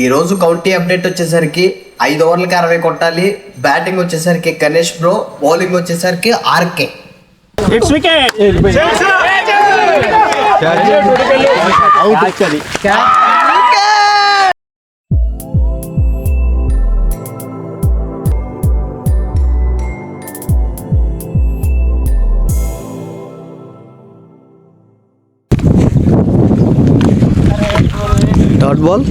ఈ రోజు county update వచ్చేసరికి 5 ఓవర్లకి 60 కొట్టాలి. బ్యాటింగ్ వచ్చేసరికి గణేష్ బ్రో, బౌలింగ్ వచ్చేసరికి RK. It's wicket dot ball.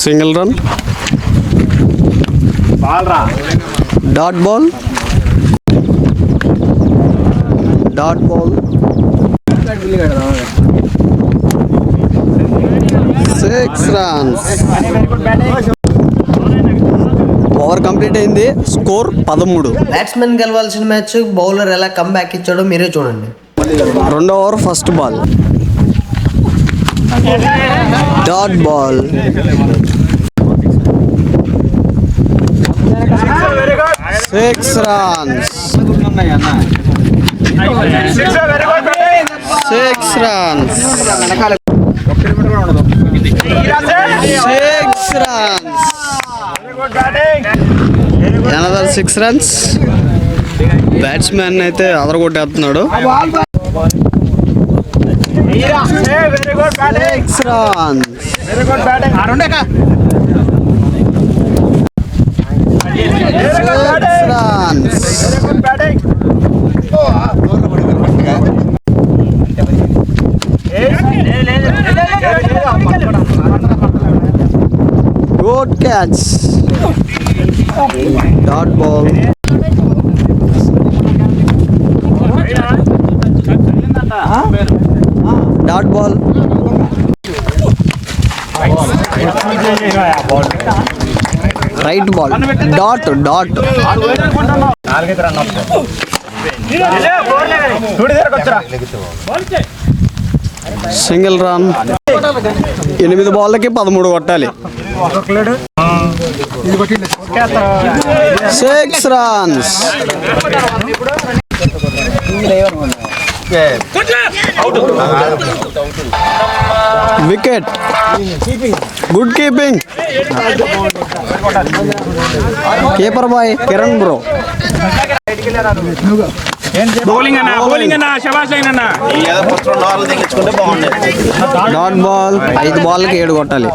Single run. Dot ball. Dot ball. 6 runs. Over complete అయింది. స్కోర్ 13. బ్యాట్స్మెన్ గెలవాల్సిన మ్యాచ్ బౌలర్ ఎలా కమ్బ్యాక్ ఇచ్చాడో మీరే చూడండి. రెండో over first ball. Dot ball. 6 runs. 6 runs. 6 runs. Another 6 runs. Batsmen అయితే అదరగొట్టేస్తున్నాడు. 6 runs. 6 runs. Good catch. Dot ball. Dot ball. Right ball. Dot. Single run. 8 బాళ్ళకి 13 కొట్టాలి. 6 runs. Wicket. Good keeping. Keeper boy Kiran bro. Bowling అన్న శబాష్ అన్న. Dot ball. 5 బాళ్ళకి 7 కొట్టాలి.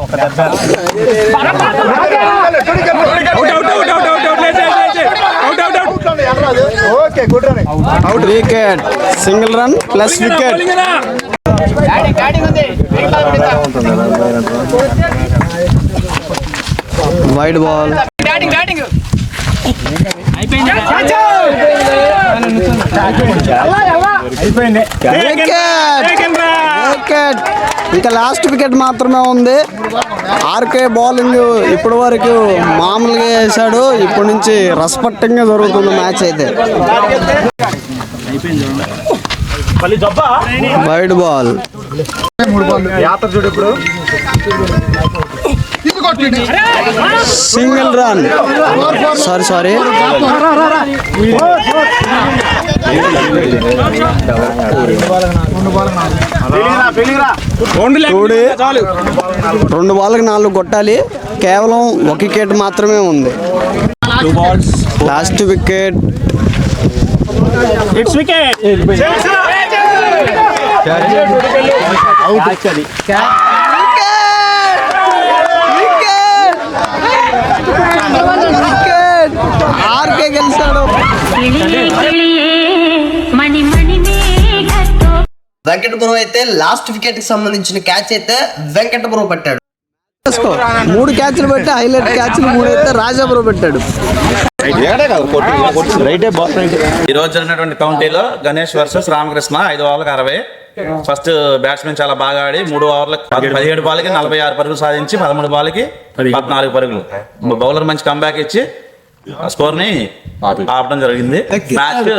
Wicket. Single run plus wicket. Wide ball. Wicket. ఇంకా last wicket మాత్రమే ఉంది. ఆర్కే బౌలింగ్ ఇప్పటి వరకు మామూలుగా వేసాడు. ఇప్పటి నుంచి రసపట్టంగా జరుగుతుంది మ్యాచ్ అయితే. Wide ball. Single run. Sorry రెండు బాల్కి 4 కొట్టాలి. కేవలం 1 వికెట్ మాత్రమే ఉంది. Last wicket. It's wicket RK గెలిచాడు. వెంకట బ్రో అయితే లాస్ట్ వికెట్ కి సంబంధించిన క్యాచ్ అయితే వెంకట బ్రో పట్టాడు. 3 క్యాచ్లు పెట్టి హైలైట్ క్యాచ్లు 3 అయితే రాజా బ్రో పెట్టాడు. ఈ రోజు జరిగినటువంటి కౌంటీలో గణేష్ వర్సెస్ రామకృష్ణ 5 ఓవర్లకు 60. ఫస్ట్ బ్యాట్స్మెన్ చాలా బాగా ఆడి 3 ఓవర్లకు 17 బాల్కి 46 పరుగులు సాధించి 13 బాల్కి 14 పరుగులు. బౌలర్ మంచి కంబ్యాక్ ఇచ్చి స్కోర్ ని ఆపడం జరిగింది. మ్యాచ్